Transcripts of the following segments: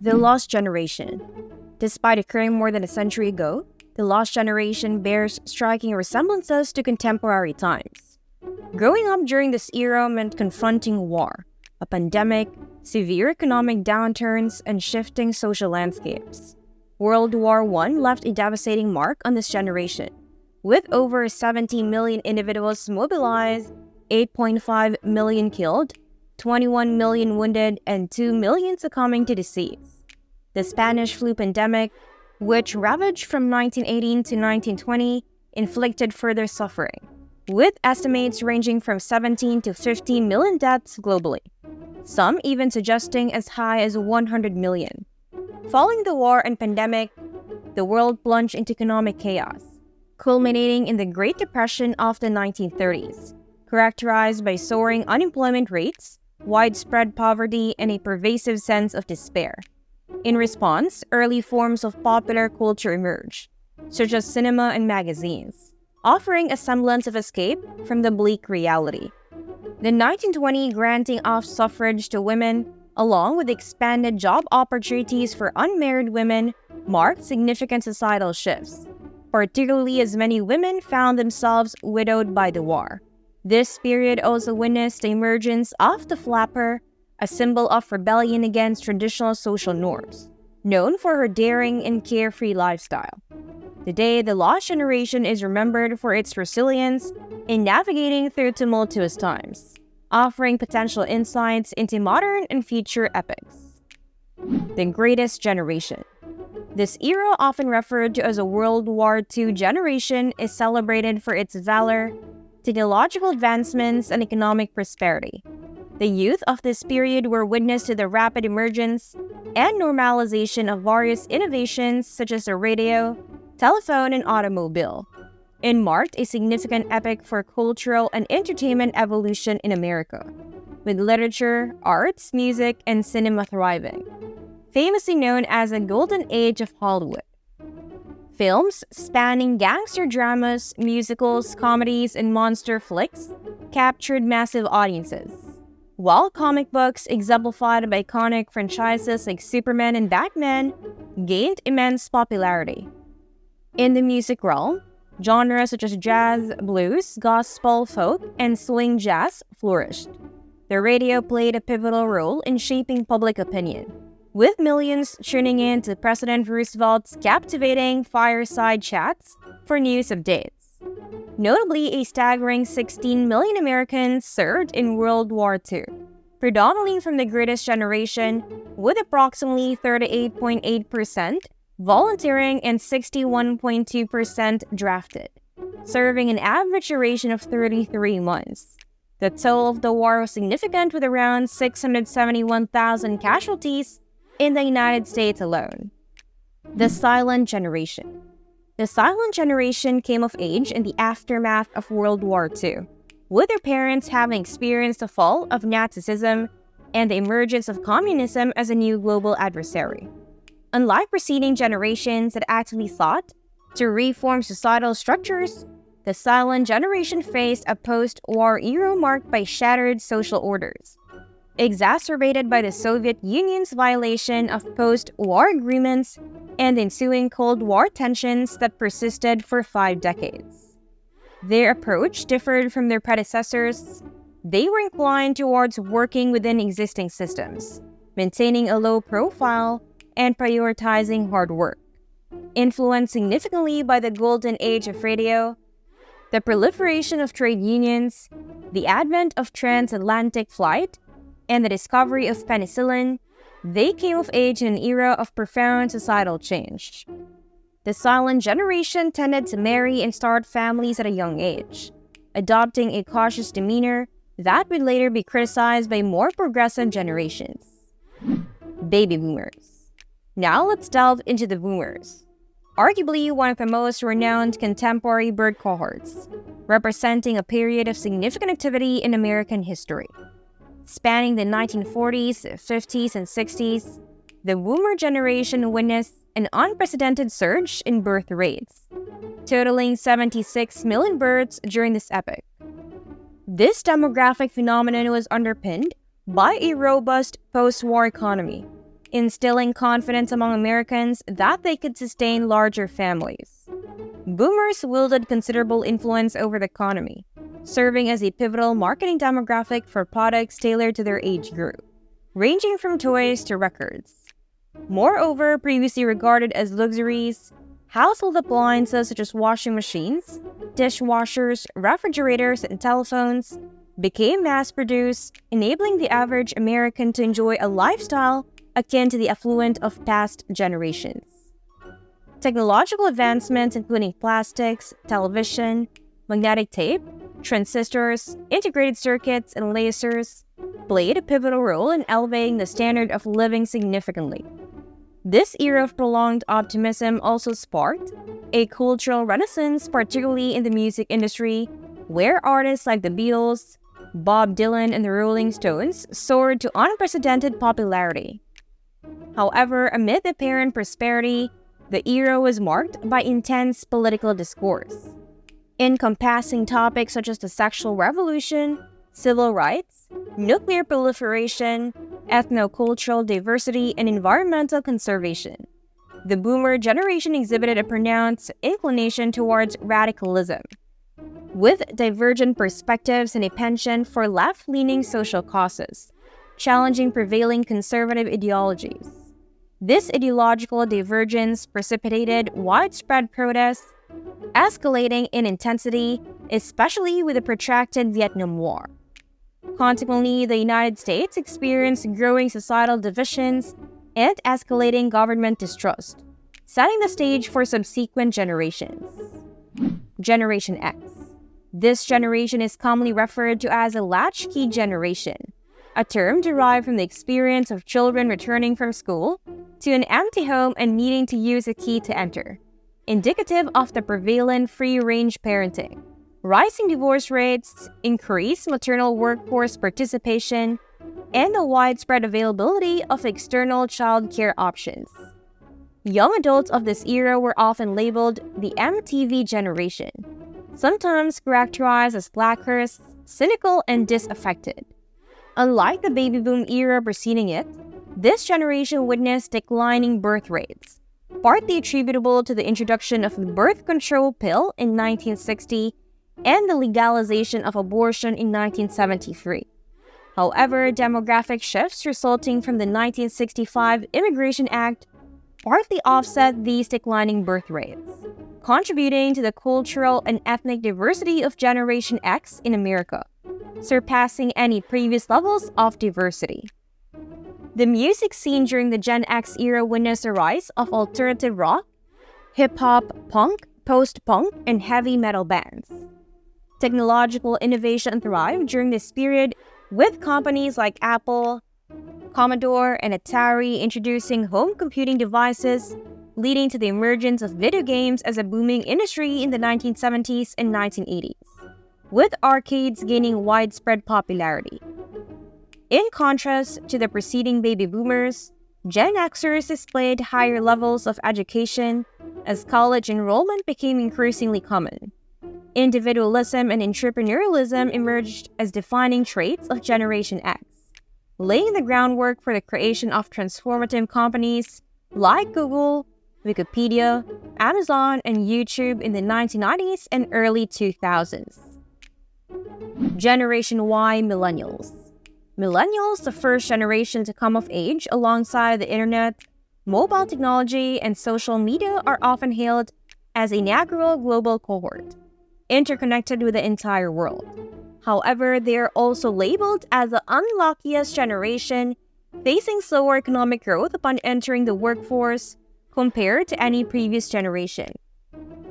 The Lost Generation. Despite occurring more than a century ago, the Lost Generation bears striking resemblances to contemporary times. Growing up during this era meant confronting war, a pandemic, severe economic downturns, and shifting social landscapes. World War I left a devastating mark on this generation, with over 70 million individuals mobilized, 8.5 million killed, 21 million wounded, and 2 million succumbing to disease. The Spanish flu pandemic, which ravaged from 1918 to 1920, inflicted further suffering, with estimates ranging from 17 to 15 million deaths globally, some even suggesting as high as 100 million. Following the war and pandemic, the world plunged into economic chaos, culminating in the Great Depression of the 1930s, characterized by soaring unemployment rates, widespread poverty, and a pervasive sense of despair. In response, early forms of popular culture emerged, such as cinema and magazines, offering a semblance of escape from the bleak reality. The 1920 granting of suffrage to women, along with expanded job opportunities for unmarried women, marked significant societal shifts, particularly as many women found themselves widowed by the war. This period also witnessed the emergence of the flapper, a symbol of rebellion against traditional social norms, known for her daring and carefree lifestyle. Today, the Lost Generation is remembered for its resilience in navigating through tumultuous times, offering potential insights into modern and future epochs. The Greatest Generation. This era, often referred to as a World War II generation, is celebrated for its valor, technological advancements, and economic prosperity. The youth of this period were witness to the rapid emergence and normalization of various innovations such as the radio, telephone, and automobile. It marked a significant epoch for cultural and entertainment evolution in America, with literature, arts, music, and cinema thriving, famously known as the Golden Age of Hollywood. Films spanning gangster dramas, musicals, comedies, and monster flicks captured massive audiences, while comic books, exemplified by iconic franchises like Superman and Batman, gained immense popularity. In the music realm, genres such as jazz, blues, gospel, folk, and swing jazz flourished. The radio played a pivotal role in shaping public opinion, with millions tuning in to President Roosevelt's captivating fireside chats for news updates. Notably, a staggering 16 million Americans served in World War II, predominantly from the Greatest Generation, with approximately 38.8% volunteering and 61.2% drafted, serving an average duration of 33 months. The toll of the war was significant, with around 671,000 casualties in the United States alone. The Silent Generation. The Silent Generation came of age in the aftermath of World War II, with their parents having experienced the fall of Nazism and the emergence of communism as a new global adversary. Unlike preceding generations that actively sought to reform societal structures, the Silent Generation faced a post-war era marked by shattered social orders, exacerbated by the Soviet Union's violation of post-war agreements and ensuing Cold War tensions that persisted for 5 decades. Their approach differed from their predecessors. They were inclined towards working within existing systems, maintaining a low profile, and prioritizing hard work. Influenced significantly by the golden age of radio, the proliferation of trade unions, the advent of transatlantic flight, and the discovery of penicillin, they came of age in an era of profound societal change. The Silent Generation tended to marry and start families at a young age, adopting a cautious demeanor that would later be criticized by more progressive generations. Baby Boomers. Now let's delve into the Boomers, arguably one of the most renowned contemporary birth cohorts, representing a period of significant activity in American history. Spanning the 1940s, 50s, and 60s, the Boomer generation witnessed an unprecedented surge in birth rates, totaling 76 million births during this epoch. This demographic phenomenon was underpinned by a robust post-war economy, instilling confidence among Americans that they could sustain larger families. Boomers wielded considerable influence over the economy, serving as a pivotal marketing demographic for products tailored to their age group, ranging from toys to records. Moreover, previously regarded as luxuries, household appliances such as washing machines, dishwashers, refrigerators, and telephones became mass-produced, enabling the average American to enjoy a lifestyle akin to the affluent of past generations. Technological advancements including plastics, television, magnetic tape, transistors, integrated circuits, and lasers played a pivotal role in elevating the standard of living significantly. This era of prolonged optimism also sparked a cultural renaissance, particularly in the music industry, where artists like the Beatles, Bob Dylan, and the Rolling Stones soared to unprecedented popularity. However, amid the apparent prosperity, the era was marked by intense political discourse, encompassing topics such as the sexual revolution, civil rights, nuclear proliferation, ethno-cultural diversity, and environmental conservation. The boomer generation exhibited a pronounced inclination towards radicalism, with divergent perspectives and a penchant for left-leaning social causes, challenging prevailing conservative ideologies. This ideological divergence precipitated widespread protests, escalating in intensity, especially with the protracted Vietnam War. Consequently, the United States experienced growing societal divisions and escalating government distrust, setting the stage for subsequent generations. Generation X. This generation is commonly referred to as a latchkey generation, a term derived from the experience of children returning from school to an empty home and needing to use a key to enter, indicative of the prevalent free-range parenting, rising divorce rates, increased maternal workforce participation, and the widespread availability of external child care options. Young adults of this era were often labeled the MTV generation, sometimes characterized as slackers, cynical, and disaffected. Unlike the baby boom era preceding it, this generation witnessed declining birth rates, partly attributable to the introduction of the birth control pill in 1960 and the legalization of abortion in 1973. However, demographic shifts resulting from the 1965 Immigration Act partly offset these declining birth rates, contributing to the cultural and ethnic diversity of Generation X in America, surpassing any previous levels of diversity. The music scene during the Gen X era witnessed a rise of alternative rock, hip-hop, punk, post-punk, and heavy metal bands. Technological innovation thrived during this period, with companies like Apple, Commodore, and Atari introducing home computing devices, leading to the emergence of video games as a booming industry in the 1970s and 1980s, with arcades gaining widespread popularity. In contrast to the preceding baby boomers, Gen Xers displayed higher levels of education as college enrollment became increasingly common. Individualism and entrepreneurialism emerged as defining traits of Generation X, laying the groundwork for the creation of transformative companies like Google, Wikipedia, Amazon, and YouTube in the 1990s and early 2000s. Generation Y Millennials. Millennials, the first generation to come of age alongside the internet, mobile technology, and social media, are often hailed as a inaugural global cohort, interconnected with the entire world. However, they are also labeled as the unluckiest generation, facing slower economic growth upon entering the workforce compared to any previous generation.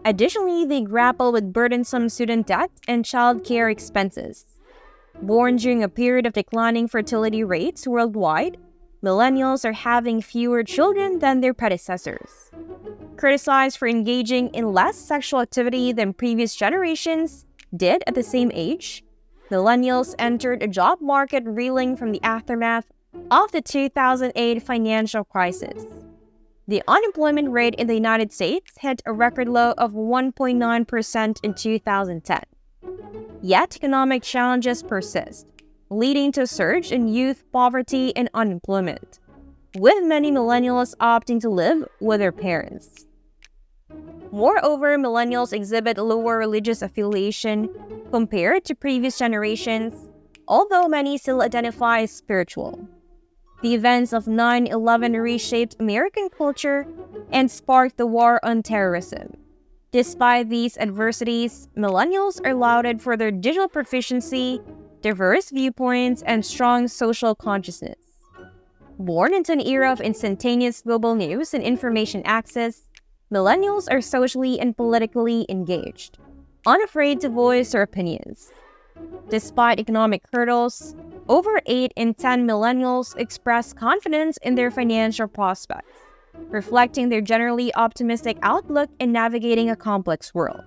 Additionally, they grapple with burdensome student debt and child care expenses. Born during a period of declining fertility rates worldwide, millennials are having fewer children than their predecessors. Criticized for engaging in less sexual activity than previous generations did at the same age, millennials entered a job market reeling from the aftermath of the 2008 financial crisis. The unemployment rate in the United States hit a record low of 1.9% in 2010. Yet economic challenges persist, leading to a surge in youth poverty and unemployment. with many millennials opting to live with their parents. Moreover, millennials exhibit lower religious affiliation compared to previous generations, although many still identify as spiritual. The events of 9/11 reshaped American culture and sparked the war on terrorism. Despite these adversities, millennials are lauded for their digital proficiency, diverse viewpoints, and strong social consciousness. Born into an era of instantaneous global news and information access, millennials are socially and politically engaged, unafraid to voice their opinions. Despite economic hurdles, over 8 in 10 millennials express confidence in their financial prospects, reflecting their generally optimistic outlook in navigating a complex world.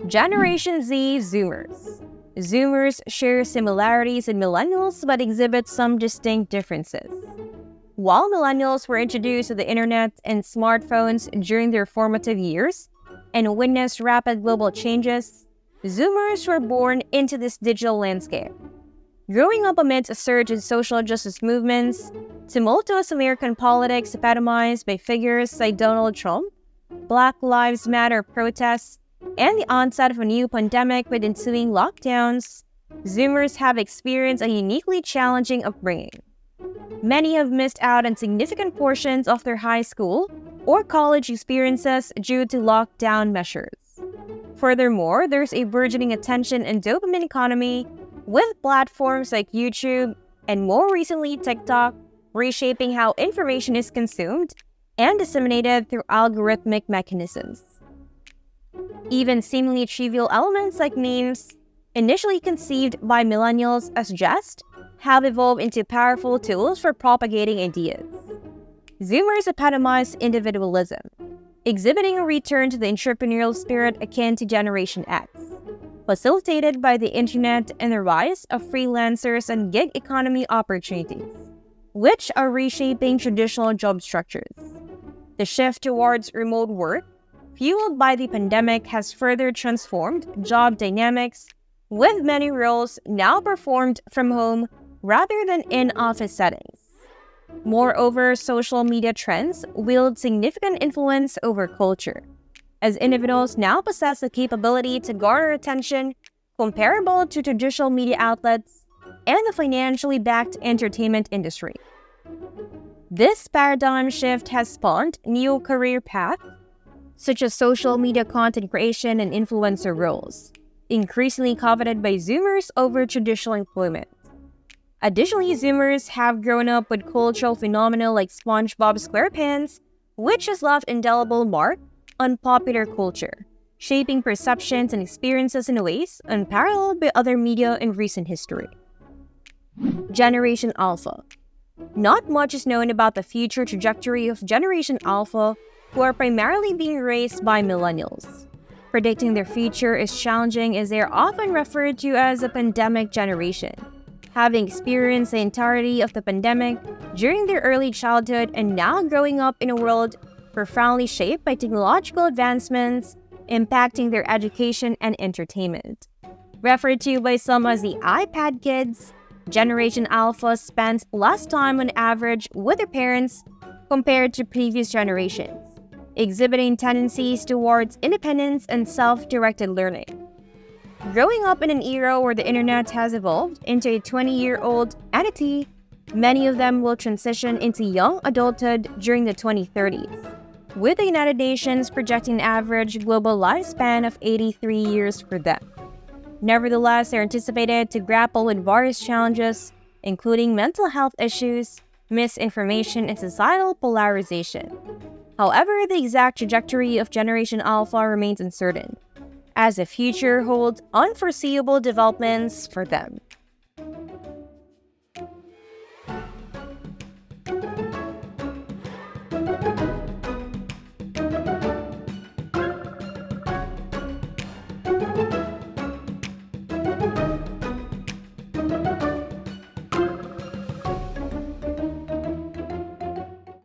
Generation Z Zoomers. Zoomers share similarities in millennials but exhibit some distinct differences. While millennials were introduced to the internet and smartphones during their formative years and witnessed rapid global changes, Zoomers were born into this digital landscape. Growing up amidst a surge in social justice movements, tumultuous American politics epitomized by figures like Donald Trump, Black Lives Matter protests, and the onset of a new pandemic with ensuing lockdowns, Zoomers have experienced a uniquely challenging upbringing. Many have missed out on significant portions of their high school or college experiences due to lockdown measures. Furthermore, there's a burgeoning attention and dopamine economy, with platforms like YouTube and more recently TikTok reshaping how information is consumed and disseminated through algorithmic mechanisms. Even seemingly trivial elements like memes, initially conceived by millennials as jest, have evolved into powerful tools for propagating ideas. Zoomers epitomize individualism, exhibiting a return to the entrepreneurial spirit akin to Generation X, facilitated by the internet and the rise of freelancers and gig economy opportunities, which are reshaping traditional job structures. The shift towards remote work, fueled by the pandemic, has further transformed job dynamics, with many roles now performed from home rather than in office settings. Moreover, social media trends wield significant influence over culture, as individuals now possess the capability to garner attention comparable to traditional media outlets and the financially backed entertainment industry. This paradigm shift has spawned new career paths, such as social media content creation and influencer roles, increasingly coveted by Zoomers over traditional employment. Additionally, Zoomers have grown up with cultural phenomena like SpongeBob SquarePants, which has left indelible mark on popular culture, shaping perceptions and experiences in ways unparalleled by other media in recent history. Generation Alpha. Not much is known about the future trajectory of Generation Alpha, who are primarily being raised by millennials. Predicting their future is challenging as they are often referred to as a pandemic generation, having experienced the entirety of the pandemic during their early childhood and now growing up in a world profoundly shaped by technological advancements, impacting their education and entertainment. Referred to by some as the iPad kids, Generation Alpha spends less time on average with their parents compared to previous generations, exhibiting tendencies towards independence and self-directed learning. Growing up in an era where the internet has evolved into a 20-year-old entity, many of them will transition into young adulthood during the 2030s, with the United Nations projecting an average global lifespan of 83 years for them. Nevertheless, they're anticipated to grapple with various challenges, including mental health issues, misinformation, and societal polarization. However, the exact trajectory of Generation Alpha remains uncertain, as the future holds unforeseeable developments for them.